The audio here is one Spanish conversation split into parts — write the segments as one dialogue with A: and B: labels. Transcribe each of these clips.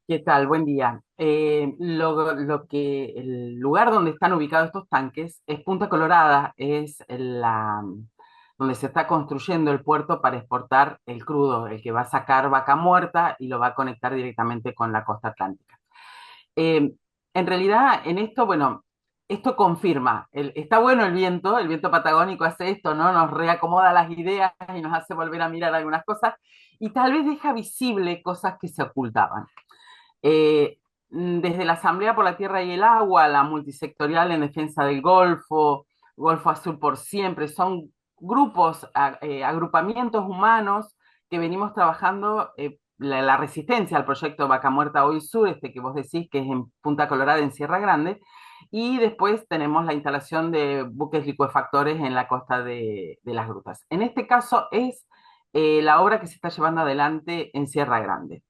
A: ¿Qué tal? Buen día. El lugar donde están ubicados estos tanques es Punta Colorada, es donde se está construyendo el puerto para exportar el crudo, el que va a sacar Vaca Muerta y lo va a conectar directamente con la costa atlántica. Eh, en realidad, en esto, bueno, esto confirma, está bueno el viento patagónico hace esto, ¿no? Nos reacomoda las ideas y nos hace volver a mirar algunas cosas y tal vez deja visible cosas que se ocultaban. Desde la Asamblea por la Tierra y el Agua, la multisectorial en defensa del Golfo, Golfo Azul por siempre, son grupos, agrupamientos humanos que venimos trabajando la resistencia al proyecto Vaca Muerta Hoy Sur, este que vos decís que es en Punta Colorada, en Sierra Grande, y después tenemos la instalación de buques licuefactores en la costa de las grutas. En este caso es la obra que se está llevando adelante en Sierra Grande.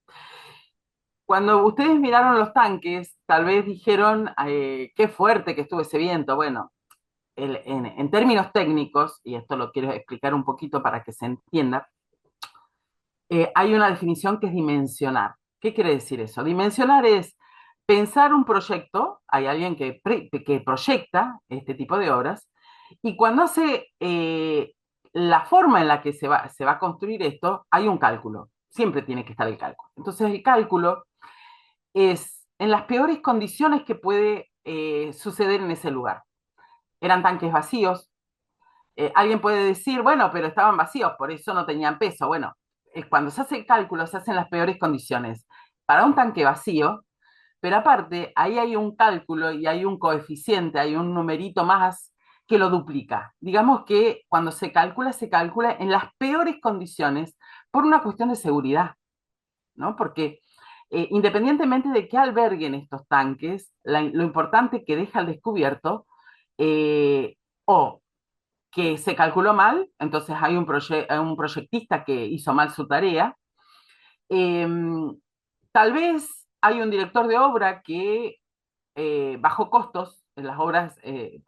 A: Cuando ustedes miraron los tanques, tal vez dijeron, qué fuerte que estuvo ese viento. Bueno, en términos técnicos, y esto lo quiero explicar un poquito para que se entienda, hay una definición que es dimensionar. ¿Qué quiere decir eso? Dimensionar es pensar un proyecto, hay alguien que proyecta este tipo de obras, y cuando hace la forma en la que se va a construir esto, hay un cálculo. Siempre tiene que estar el cálculo. Entonces, el cálculo es en las peores condiciones que puede suceder en ese lugar. Eran tanques vacíos. Alguien puede decir, bueno, pero estaban vacíos, por eso no tenían peso. Bueno, cuando se hace el cálculo se hacen las peores condiciones para un tanque vacío, pero aparte ahí hay un cálculo y hay un coeficiente, hay un numerito más que lo duplica. Digamos que cuando se calcula en las peores condiciones por una cuestión de seguridad, ¿no? Porque independientemente de que alberguen estos tanques, lo importante que deja al descubierto, eh, o que se calculó mal, entonces hay un proyectista que hizo mal su tarea, eh, tal vez hay un director de obra que bajó costos en las obras,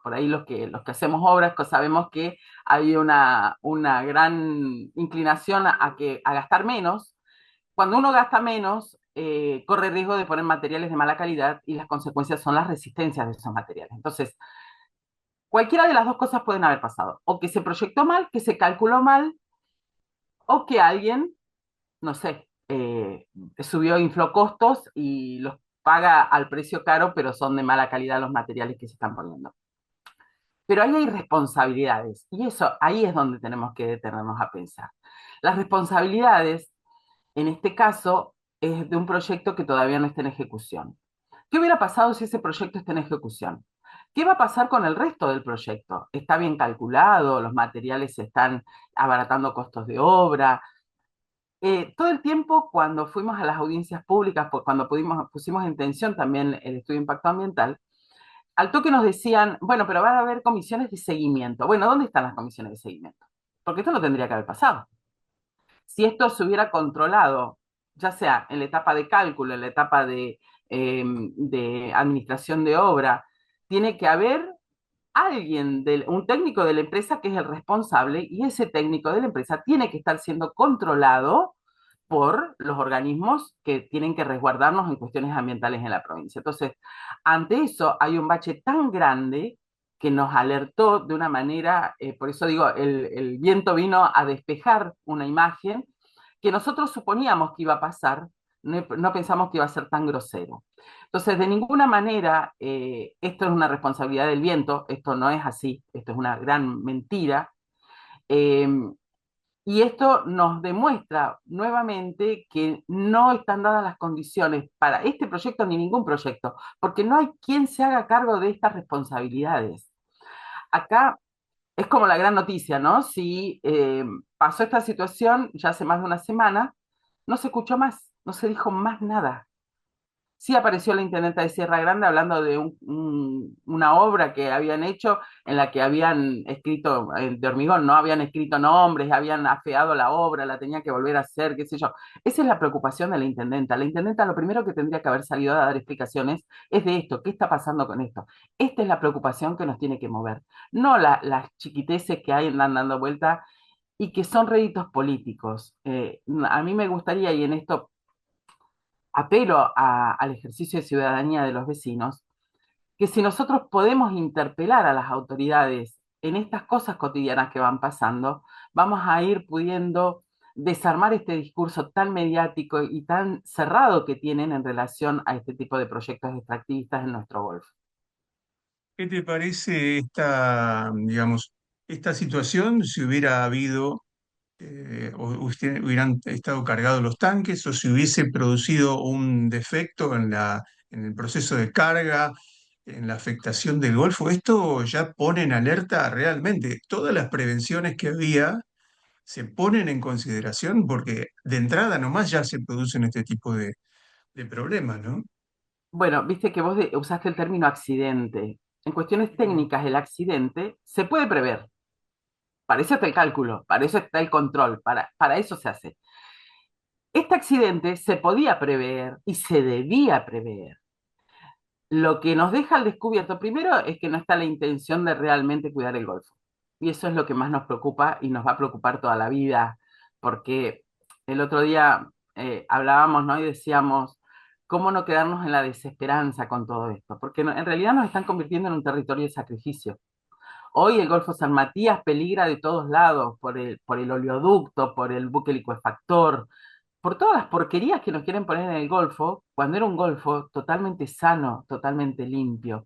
A: por ahí los que hacemos obras, sabemos que hay una gran inclinación a gastar menos. Cuando uno gasta menos, corre riesgo de poner materiales de mala calidad y las consecuencias son las resistencias de esos materiales. Entonces, cualquiera de las dos cosas pueden haber pasado. O que se proyectó mal, que se calculó mal, o que alguien, no sé, subió, infló costos y los paga al precio caro, pero son de mala calidad los materiales que se están poniendo. Pero ahí hay responsabilidades y eso ahí es donde tenemos que detenernos a pensar. Las responsabilidades en este caso, es de un proyecto que todavía no está en ejecución. ¿Qué hubiera pasado si ese proyecto está en ejecución? ¿Qué va a pasar con el resto del proyecto? ¿Está bien calculado? ¿Los materiales se están abaratando costos de obra? Todo el tiempo cuando fuimos a las audiencias públicas, pues cuando pusimos en tensión también el estudio de impacto ambiental, al toque nos decían, bueno, pero van a haber comisiones de seguimiento. Bueno, ¿dónde están las comisiones de seguimiento? Porque esto no tendría que haber pasado. Si esto se hubiera controlado, ya sea en la etapa de cálculo, en la etapa de administración de obra, tiene que haber alguien, un técnico de la empresa que es el responsable y ese técnico de la empresa tiene que estar siendo controlado por los organismos que tienen que resguardarnos en cuestiones ambientales en la provincia. Entonces, ante eso hay un bache tan grande que nos alertó de una manera, por eso digo, el viento vino a despejar una imagen que nosotros suponíamos que iba a pasar, no pensamos que iba a ser tan grosero. Entonces, de ninguna manera, esto es una responsabilidad del viento, esto no es así, esto es una gran mentira. Eh, y esto nos demuestra nuevamente que no están dadas las condiciones para este proyecto ni ningún proyecto, porque no hay quien se haga cargo de estas responsabilidades. Acá es como la gran noticia, ¿no? Si pasó esta situación ya hace más de una semana, no se escuchó más, no se dijo más nada. Sí apareció la intendenta de Sierra Grande hablando de una obra que habían hecho en la que habían escrito, de hormigón, no habían escrito nombres, habían afeado la obra, la tenía que volver a hacer, qué sé yo. Esa es la preocupación de la intendenta. La intendenta lo primero que tendría que haber salido a dar explicaciones es de esto, ¿qué está pasando con esto? Esta es la preocupación que nos tiene que mover, no las chiquiteces que hay andan dando vuelta y que son réditos políticos. A mí me gustaría, y en esto apelo al ejercicio de ciudadanía de los vecinos, que si nosotros podemos interpelar a las autoridades en estas cosas cotidianas que van pasando, vamos a ir pudiendo desarmar este discurso tan mediático y tan cerrado que tienen en relación a este tipo de proyectos extractivistas en nuestro Golfo.
B: ¿Qué te parece esta, digamos, esta situación si hubiera habido, o hubieran estado cargados los tanques, o si hubiese producido un defecto en el proceso de carga, en la afectación del Golfo? Esto ya pone en alerta realmente. Todas las prevenciones que había se ponen en consideración porque de entrada nomás ya se producen este tipo de problemas, ¿no?
A: Bueno, viste que vos usaste el término accidente. En cuestiones
B: Mm.
A: técnicas, el accidente se puede prever. Para eso está el cálculo, para eso está el control, para eso se hace. Este accidente se podía prever y se debía prever. Lo que nos deja al descubierto primero es que no está la intención de realmente cuidar el Golfo. Y eso es lo que más nos preocupa y nos va a preocupar toda la vida, porque el otro día hablábamos, ¿no? Y decíamos, ¿cómo no quedarnos en la desesperanza con todo esto? Porque en realidad nos están convirtiendo en un territorio de sacrificio. Hoy el Golfo San Matías peligra de todos lados, por el oleoducto, por el buque licuefactor, por todas las porquerías que nos quieren poner en el Golfo, cuando era un Golfo totalmente sano, totalmente limpio.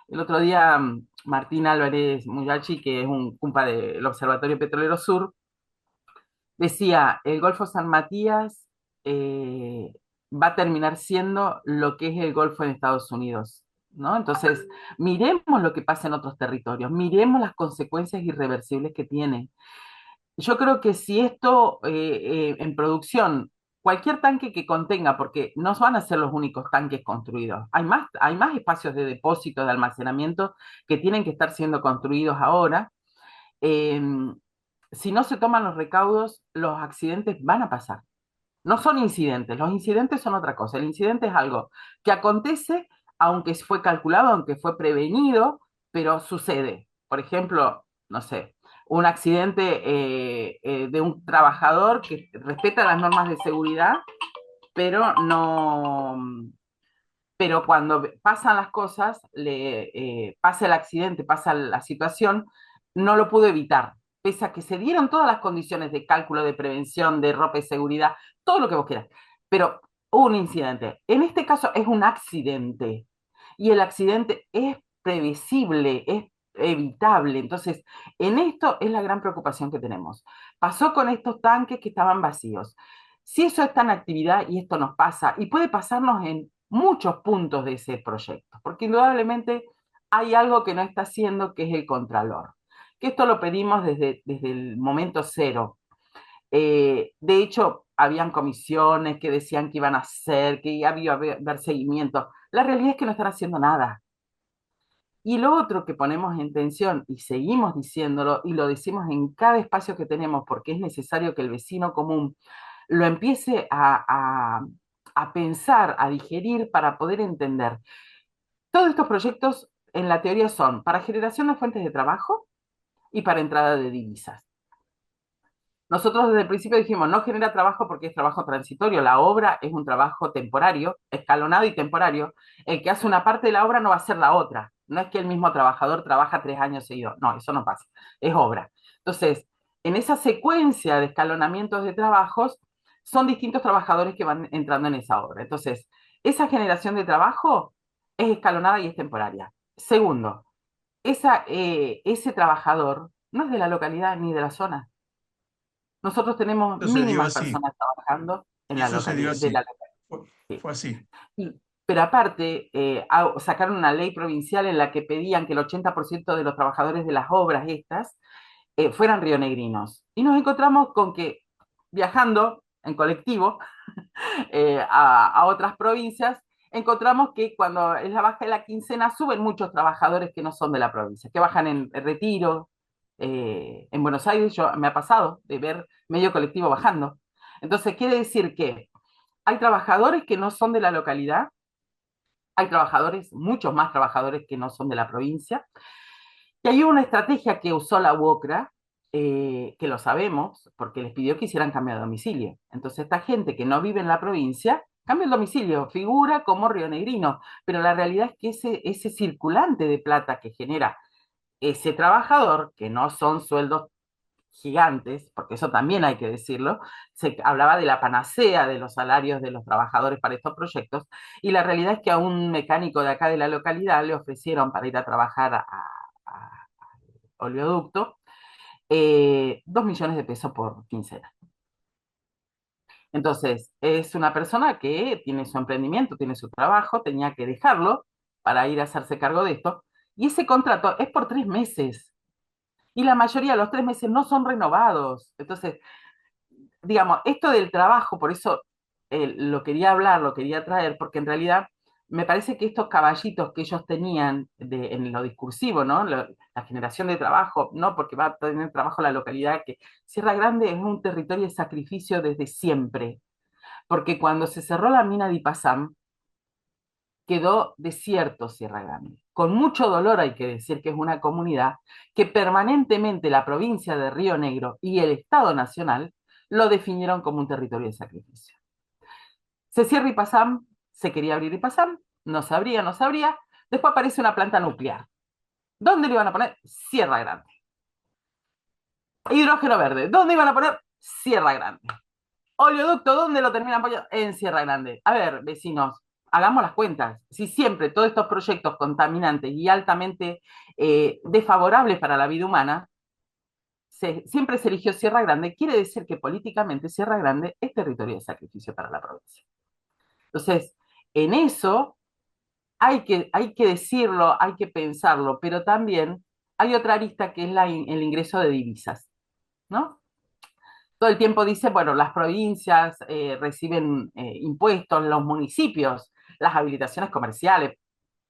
A: El otro día, Martín Álvarez Muyachi, que es un cumpa del Observatorio Petrolero Sur, decía, el Golfo San Matías eh, va a terminar siendo lo que es el Golfo en Estados Unidos, ¿no? Entonces, miremos lo que pasa en otros territorios, miremos las consecuencias irreversibles que tiene. Yo creo que si esto en producción, cualquier tanque que contenga, porque no van a ser los únicos tanques construidos, hay más espacios de depósito, de almacenamiento que tienen que estar siendo construidos ahora. eh, si no se toman los recaudos, los accidentes van a pasar. No son incidentes, los incidentes son otra cosa. El incidente es algo que acontece, aunque fue calculado, aunque fue prevenido, pero sucede. Por ejemplo, no sé, un accidente de un trabajador que respeta las normas de seguridad, pero no, pero cuando pasan las cosas, pasa el accidente, pasa la situación, no lo pudo evitar. Pese a que se dieron todas las condiciones de cálculo, de prevención, de ropa de seguridad, todo lo que vos quieras. Pero hubo un incidente. En este caso es un accidente. Y el accidente es previsible, es evitable. Entonces, en esto es la gran preocupación que tenemos. Pasó con estos tanques que estaban vacíos. Si eso está en actividad y esto nos pasa, y puede pasarnos en muchos puntos de ese proyecto, porque indudablemente hay algo que no está haciendo, que es el contralor. Que esto lo pedimos desde el momento cero. De hecho, habían comisiones que decían que iban a hacer, que había haber seguimiento. La realidad es que no están haciendo nada. Y lo otro que ponemos en tensión y seguimos diciéndolo y lo decimos en cada espacio que tenemos porque es necesario que el vecino común lo empiece a pensar, a digerir para poder entender. Todos estos proyectos en la teoría son para generación de fuentes de trabajo y para entrada de divisas. Nosotros desde el principio dijimos, no genera trabajo porque es trabajo transitorio, la obra es un trabajo temporario, escalonado y temporario. El que hace una parte de la obra no va a hacer la otra. No es que el mismo trabajador trabaja 3 años seguidos, no, eso no pasa, es obra. Entonces, en esa secuencia de escalonamientos de trabajos, son distintos trabajadores que van entrando en esa obra. Entonces, esa generación de trabajo es escalonada y es temporaria. Segundo, ese trabajador no es de la localidad ni de la zona. Nosotros tenemos
B: Eso se dio
A: mínimas
B: así,
A: personas trabajando en la
B: eso se dio
A: localidad, de
B: así,
A: la localidad.
B: fue,
A: Sí.
B: fue así.
A: Pero aparte, sacaron una ley provincial en la que pedían que el 80% de los trabajadores de las obras estas fueran rionegrinos. Y nos encontramos con que viajando en colectivo a otras provincias, encontramos que cuando es la baja de la quincena suben muchos trabajadores que no son de la provincia, que bajan en Retiro, en Buenos Aires, me ha pasado de ver medio colectivo bajando. Entonces, quiere decir que hay trabajadores que no son de la localidad, hay trabajadores, muchos más trabajadores que no son de la provincia, y hay una estrategia que usó la UOCRA, que lo sabemos, porque les pidió que hicieran cambio de domicilio. Entonces, esta gente que no vive en la provincia Cambia el domicilio, figura como rionegrino, pero la realidad es que ese circulante de plata que genera ese trabajador, que no son sueldos gigantes, porque eso también hay que decirlo, se hablaba de la panacea de los salarios de los trabajadores para estos proyectos, y la realidad es que a un mecánico de acá de la localidad le ofrecieron para ir a trabajar a oleoducto 2 millones de pesos por quincena. Entonces, es una persona que tiene su emprendimiento, tiene su trabajo, tenía que dejarlo para ir a hacerse cargo de esto, y ese contrato es por 3 meses, y la mayoría de los 3 meses no son renovados. Entonces, digamos, esto del trabajo, por eso lo quería hablar, lo quería traer, porque en realidad me parece que estos caballitos que ellos tenían en lo discursivo, ¿no? La generación de trabajo, ¿no? Porque va a tener trabajo la localidad, que Sierra Grande es un territorio de sacrificio desde siempre, porque cuando se cerró la mina de Ipazam, quedó desierto Sierra Grande. Con mucho dolor hay que decir que es una comunidad que permanentemente la provincia de Río Negro y el Estado Nacional lo definieron como un territorio de sacrificio. Se cierra Ipazam, se quería abrir Ipazam, no sabría, no sabría. Después aparece una planta nuclear. ¿Dónde le iban a poner? Sierra Grande. Hidrógeno verde. ¿Dónde iban a poner? Sierra Grande. Oleoducto, ¿dónde lo terminan poniendo? En Sierra Grande. A ver, vecinos, hagamos las cuentas. Si siempre todos estos proyectos contaminantes y altamente desfavorables para la vida humana, siempre se eligió Sierra Grande, quiere decir que políticamente Sierra Grande es territorio de sacrificio para la provincia. Entonces, en eso hay que decirlo, hay que pensarlo, pero también hay otra arista que es el ingreso de divisas, ¿no? Todo el tiempo dice, bueno, las provincias reciben impuestos, los municipios, las habilitaciones comerciales.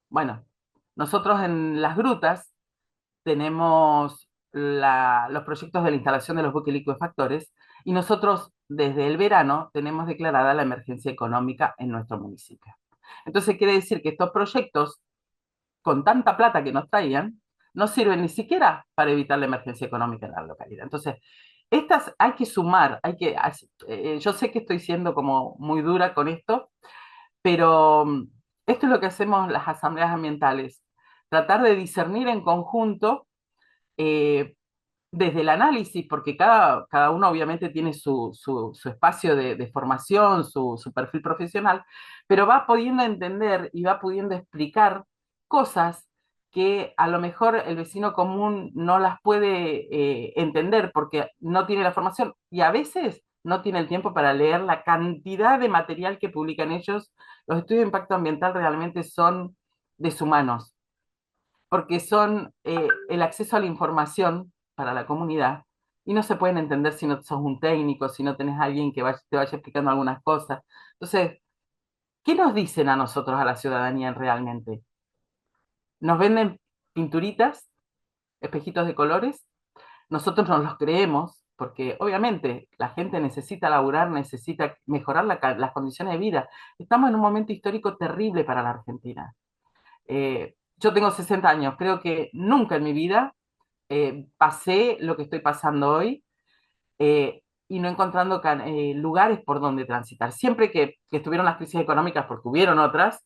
A: Bueno, nosotros en las grutas tenemos los proyectos de la instalación de los buques liquefactores y nosotros desde el verano tenemos declarada la emergencia económica en nuestro municipio. Entonces quiere decir que estos proyectos, con tanta plata que nos traían, no sirven ni siquiera para evitar la emergencia económica en la localidad. Entonces, estas hay que sumar, yo sé que estoy siendo como muy dura con esto, pero esto es lo que hacemos las asambleas ambientales, tratar de discernir en conjunto eh, desde el análisis, porque cada uno obviamente tiene su espacio de formación, su perfil profesional, pero va pudiendo entender y va pudiendo explicar cosas que a lo mejor el vecino común no las puede entender porque no tiene la formación y a veces no tiene el tiempo para leer la cantidad de material que publican ellos. Los estudios de impacto ambiental realmente son deshumanos porque son el acceso a la información para la comunidad y no se pueden entender si no sos un técnico, si no tenés a alguien que te vaya explicando algunas cosas. Entonces, ¿qué nos dicen a nosotros, a la ciudadanía realmente? Nos venden pinturitas, espejitos de colores, nosotros nos los creemos porque obviamente la gente necesita laburar, necesita mejorar las condiciones de vida. Estamos en un momento histórico terrible para la Argentina. Yo tengo 60 años, creo que nunca en mi vida pasé lo que estoy pasando hoy y no encontrando lugares por donde transitar. Siempre que estuvieron las crisis económicas, porque hubieron otras,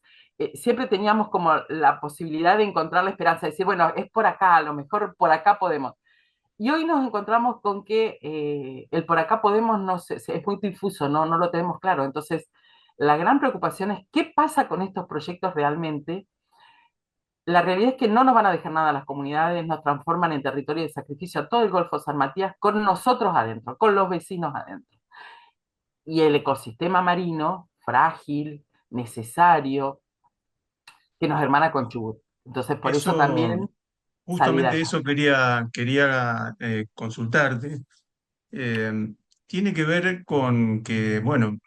A: siempre teníamos como la posibilidad de encontrar la esperanza, de decir, bueno, es por acá, a lo mejor por acá podemos. Y hoy nos encontramos con que el por acá podemos no es muy difuso, no lo tenemos claro. Entonces, la gran preocupación es qué pasa con estos proyectos realmente. La realidad es que no nos van a dejar nada a las comunidades, nos transforman en territorio de sacrificio a todo el Golfo San Matías con nosotros adentro, con los vecinos adentro. Y el ecosistema marino, frágil, necesario, que nos hermana con Chubut. Entonces, por eso
B: Eso,
A: también salir
B: justamente
A: acá.
B: eso quería consultarte. Eh, Tiene que ver con que, bueno,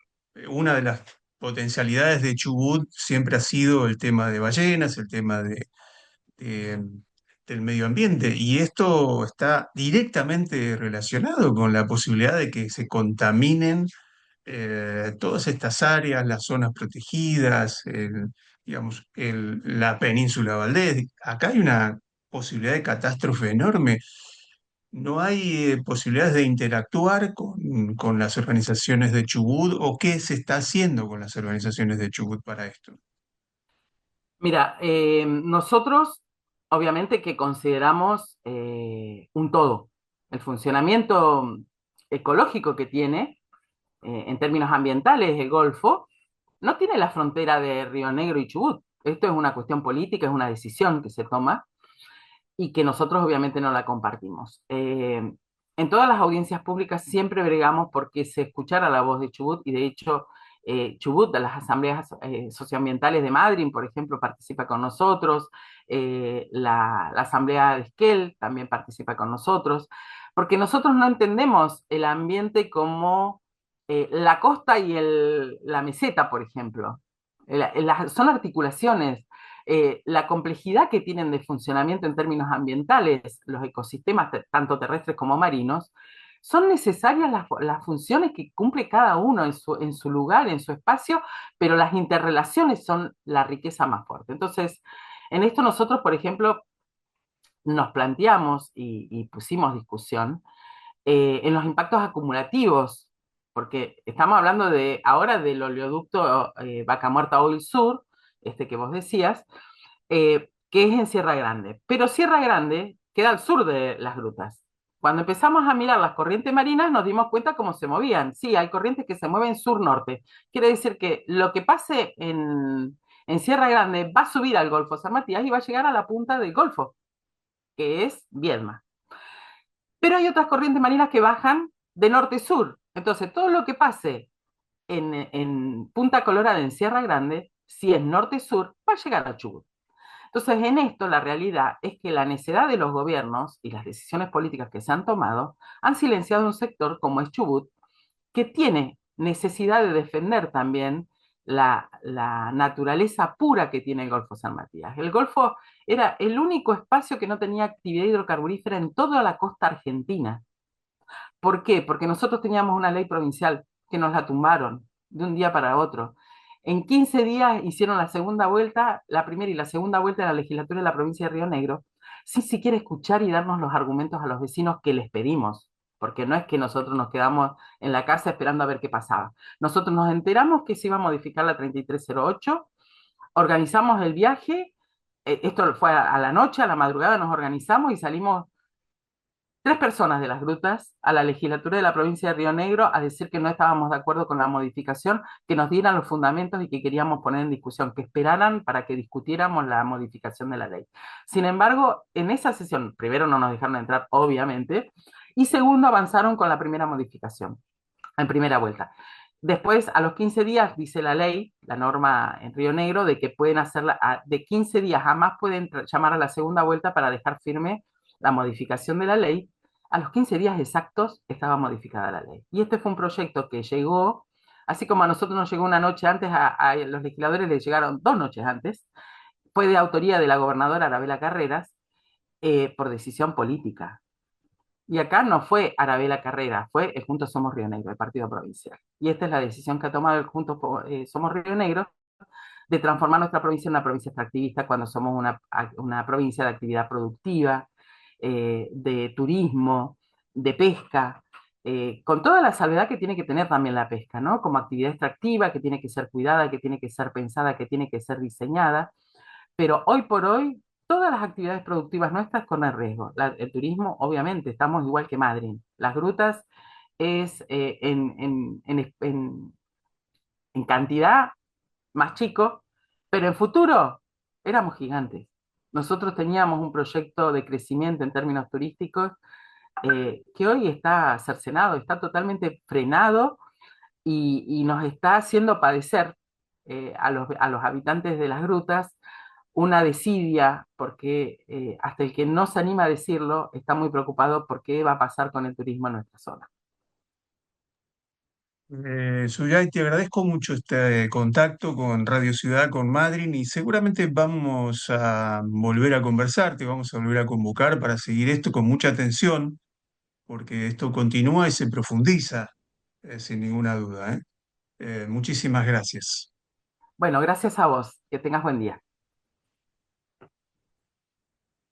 B: una de las potencialidades de Chubut siempre ha sido el tema de ballenas, el tema de- del medio ambiente, y esto está directamente relacionado con la posibilidad de que se contaminen todas estas áreas, las zonas protegidas, digamos, la península Valdés. Acá hay una posibilidad de catástrofe enorme. ¿No hay posibilidades de interactuar con las organizaciones de Chubut o qué se está haciendo con las organizaciones de Chubut para esto?
A: Mira, nosotros obviamente que consideramos un todo. El funcionamiento ecológico que tiene, en términos ambientales, el Golfo, no tiene la frontera de Río Negro y Chubut. Esto es una cuestión política, es una decisión que se toma y que nosotros obviamente no la compartimos. En todas las audiencias públicas siempre bregamos porque se escuchara la voz de Chubut y de hecho Chubut, de las asambleas socioambientales de Madrid, por ejemplo, participa con nosotros, la asamblea de Esquel también participa con nosotros, porque nosotros no entendemos el ambiente como la costa y la meseta, por ejemplo. Son articulaciones, la complejidad que tienen de funcionamiento en términos ambientales los ecosistemas, tanto terrestres como marinos, son necesarias las funciones que cumple cada uno en su lugar, en su espacio, pero las interrelaciones son la riqueza más fuerte. Entonces, en esto nosotros, por ejemplo, nos planteamos y pusimos discusión en los impactos acumulativos, porque estamos hablando de ahora del oleoducto Vaca Muerta Oil Sur, este que vos decías, que es en Sierra Grande. Pero Sierra Grande queda al sur de las grutas. Cuando empezamos a mirar las corrientes marinas, nos dimos cuenta cómo se movían. Sí, hay corrientes que se mueven sur-norte. Quiere decir que lo que pase en Sierra Grande va a subir al Golfo San Matías y va a llegar a la punta del Golfo, que es Viedma. Pero hay otras corrientes marinas que bajan de norte-sur. Entonces, todo lo que pase en Punta Colorada, en Sierra Grande, si es norte-sur, va a llegar a Chubut. Entonces, en esto la realidad es que la necedad de los gobiernos y las decisiones políticas que se han tomado han silenciado un sector como es Chubut, que tiene necesidad de defender también la naturaleza pura que tiene el Golfo San Matías. El Golfo era el único espacio que no tenía actividad hidrocarburífera en toda la costa argentina. ¿Por qué? Porque nosotros teníamos una ley provincial que nos la tumbaron de un día para otro. En 15 días hicieron la segunda vuelta, la primera y la segunda vuelta de la legislatura de la provincia de Río Negro, sin siquiera escuchar y darnos los argumentos a los vecinos que les pedimos, porque no es que nosotros nos quedamos en la casa esperando a ver qué pasaba. Nosotros nos enteramos que se iba a modificar la 3308, organizamos el viaje, esto fue a la noche, a la madrugada nos organizamos y salimos tres personas de las grutas a la legislatura de la provincia de Río Negro a decir que no estábamos de acuerdo con la modificación, que nos dieran los fundamentos y que queríamos poner en discusión, que esperaran para que discutiéramos la modificación de la ley. Sin embargo, en esa sesión, primero no nos dejaron entrar, obviamente, y segundo avanzaron con la primera modificación, en primera vuelta. Después, a los 15 días, dice la ley, la norma en Río Negro, de que pueden hacerla, de 15 días jamás pueden llamar a la segunda vuelta para dejar firme la modificación de la ley. A los 15 días exactos estaba modificada la ley. Y este fue un proyecto que llegó, así como a nosotros nos llegó una noche antes, a los legisladores les llegaron 2 noches antes, fue de autoría de la gobernadora Arabela Carreras, por decisión política. Y acá no fue Arabela Carrera, fue el Juntos Somos Río Negro, el partido provincial. Y esta es la decisión que ha tomado el Juntos Somos Río Negro de transformar nuestra provincia en una provincia extractivista cuando somos una provincia de actividad productiva, de turismo, de pesca, con toda la salvedad que tiene que tener también la pesca, ¿no? Como actividad extractiva que tiene que ser cuidada, que tiene que ser pensada, que tiene que ser diseñada, pero hoy por hoy todas las actividades productivas nuestras corren riesgo. El turismo, obviamente, estamos igual que Madrid. Las grutas es en cantidad más chico, pero en futuro éramos gigantes. Nosotros teníamos un proyecto de crecimiento en términos turísticos que hoy está cercenado, está totalmente frenado y nos está haciendo padecer a los habitantes de las grutas una desidia, porque hasta el que no se anima a decirlo está muy preocupado por qué va a pasar con el turismo en nuestra zona.
B: Suyay, te agradezco mucho este contacto con Radio Ciudad, con Madryn, y seguramente vamos a volver a conversar, te vamos a volver a convocar para seguir esto con mucha atención, porque esto continúa y se profundiza, sin ninguna duda, ¿eh? Muchísimas gracias.
A: Bueno, gracias a vos, que tengas buen día.